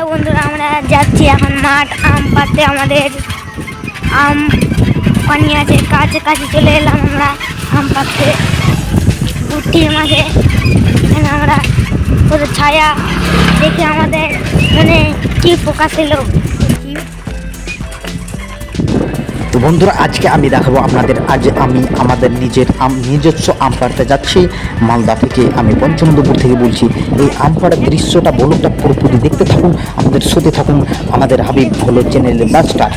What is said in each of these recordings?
Hello বন্ধুরা, আমরা যাচ্ছি এখন মাঠ আম পাড়তে। আমাদের আম পানি আছে, কাছে কাছে চলে এলাম আমরা আম পাড়তে। বুটির মাঝে এখানে আমরা পুরো ছায়া দেখে আমাদের মানে কি ফোকাস এলো। তো বন্ধুরা, আজকে আমি দেখাবো আপনাদের। আজ আমি আমাদের নিজস্ব আম পাড়তে যাচ্ছি। মালদা থেকে, আমি পঞ্চনন্দপুর থেকে বলছি। এই আম পাড়ার দৃশ্যটা বলুনটা পুরোপুরি দেখতে থাকুন, আমাদের সাথে থাকুন। আমাদের হাবিব হলো চ্যানেলের মাস্টার।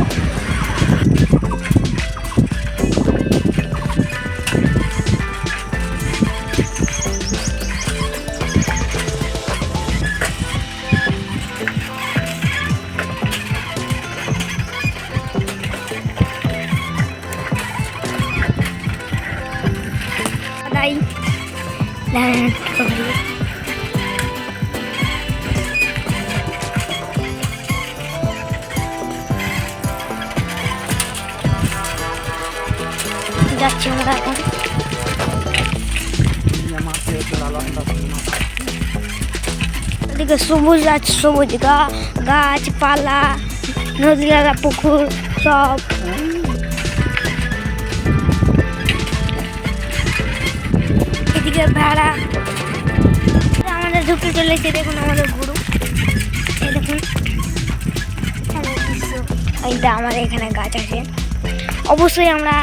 যাচ্ছি আমরা এখন। এদিকে সবুজ আছে, সবুজ গাছপালা, নদী লাগা পুকুর সব। এদিকে ভেড়া আমাদের ঢুকে চলেছে। দেখুন আমাদের গরু, এই দেখুন এইটা আমাদের এখানে গাছ আছে। অবশ্যই আমরা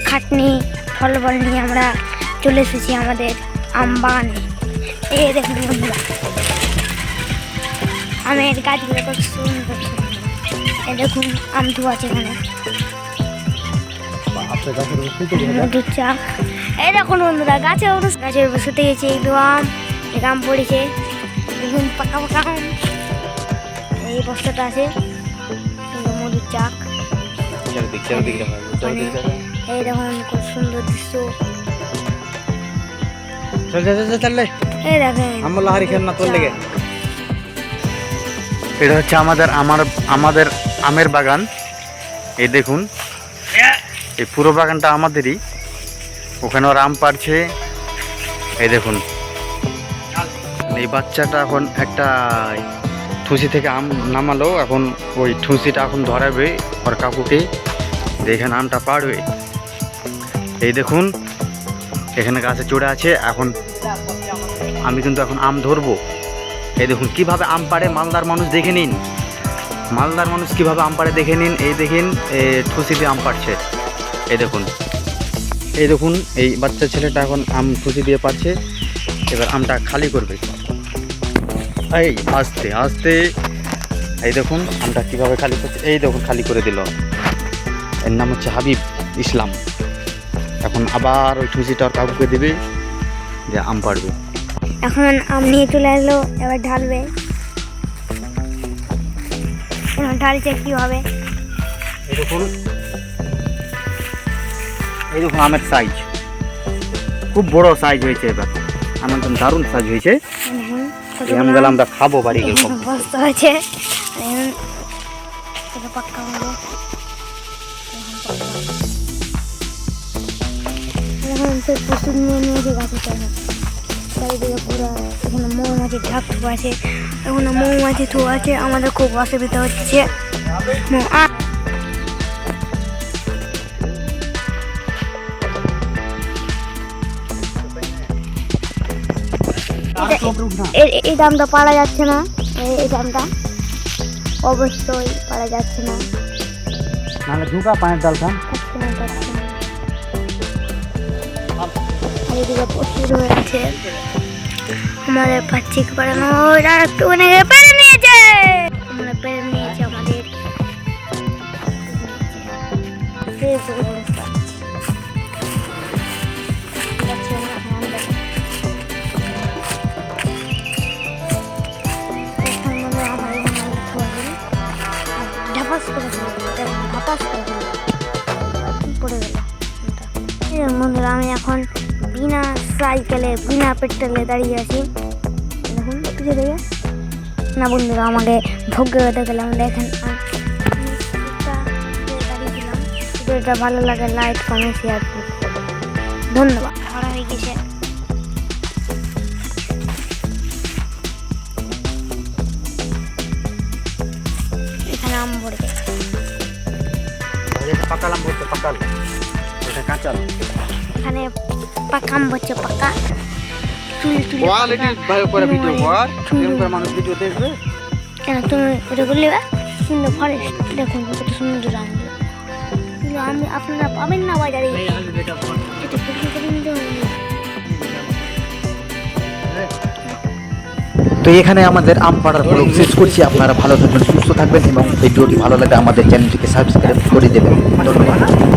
খাটনি ফল নিয়ে আমরা চলে এসেছি আমাদের আম বাগানে। এই দেখুন বন্ধুরা, আমের গাছগুলো কত সুন্দর সুন্দর। এই দেখুন আম ধোয়া আছে এখানে। এই দেখুন বন্ধুরা, গাছের উপর শুতে গেছে। এই আম পড়েছে, দেখুন পাকা পাকা আম। এই বস্তাটা আছে মধুর চাক। এই দেখুন খুব সুন্দর দৃশ্য। এই দেখেন এটা হচ্ছে আমাদের আমের বাগান। এই দেখুন, এই পুরো বাগানটা আমাদেরই। ওখানে ওরা আম পাড়ছে। এই দেখুন, এই বাচ্চাটা এখন একটা ঠুসি থেকে আম নামালো। এখন ওই ঠুসিটা এখন ধরাবে ওর কাকুকে, এখানে আমটা পাড়বে। এই দেখুন, এখানে গাছে চড়ে আছে। এখন আমি কিন্তু এখন আম ধরবো। এই দেখুন কিভাবে আম পাড়ে মালদার মানুষ, দেখে নিন। মালদার মানুষ কিভাবে আম পাড়ে দেখে নিন। এই দেখেন, ঠুসি দিয়ে আম পাড়ছে। এই দেখুন, এই বাচ্চা ছেলেটা এখন আম ঠুসি দিয়ে পাড়ছে। এবার আমটা খালি করবে। এই আস্তে আস্তে, এই দেখুন আমটা কিভাবে খালি করছে। এই দেখুন খালি করে দিল। এর নাম হচ্ছে হাবিব ইসলাম। এখন আবার ওই ঠুসিটার কাকুকে দেবে, যে আম পাড়বে। এখন আম নিয়ে চলে আসলো, এবার ঢালবে। ঢালছে কিভাবে, এই দেখুন আমের সাইজ খুব বড় সাইজ হয়েছে। এবার আমার দারুণ সাইজ হয়েছে। আমগুলো আমরা খাবো বাড়ি গিয়ে। বস্তা হয়েছে, পাক্কা হলো। এখন সে প্রস্তুত নিয়ে নিয়েছে গাছের চারিদিকে পুরো। এখানে মৌমাছির ঢাক থোয়া আছে, এখানে মৌমাছি থোয়া আছে। আমাদের খুব অসুবিধা হচ্ছে। এই দামটা পারা যাচ্ছে না, এই দামটা অবশ্যই পারা যাচ্ছে না। পানির ডাল খান। এদিকে প্রচুর হয়ে আছে আমাদের পাচ্ছি পাড়ানো। একটু পেরে নিয়েছে, আমরা পেরে নিয়েছি আমাদের। বন্ধুরা, আমি এখন বিনা সাইকেলে বিনা পেট্রোলে দাঁড়িয়ে আছি। দেখুন পিছিয়ে দেখে না বন্ধুরা, আমাকে ভোগে হতে গেলাম। দেখেন দাঁড়িয়েছিলাম। ভিডিওটা ভালো লাগে লাইক কমেন্ট শেয়ার করুন। ধন্যবাদ। ধরা হয়ে গেছে। আম ভরবে। পাকাল আম বলতে পাকাল, এটা কাঁচাল। এখানে পাকা আম ভরছে, পাকা চুল চুল কোয়ালিটি ভালো করে ভিডিও কর, এরকম করে মানুষ ভিডিও দেখবে। কেন তুমি এটা বললে? সুন্দর ফরেস্ট দেখুন কত সুন্দর আমগুলো। কিন্তু আমি আপনারা পাবেন না বাজারে। এটা বিক্রি করে নিতে হবে। তো এখানে আমাদের আম পাড়ার ব্লগ শেষ করছি। আপনারা ভালো থাকবেন, সুস্থ থাকবেন এবং ভিডিওটি ভালো লাগলে আমাদের চ্যানেলটিকে সাবস্ক্রাইব করে দেবেন। ধন্যবাদ।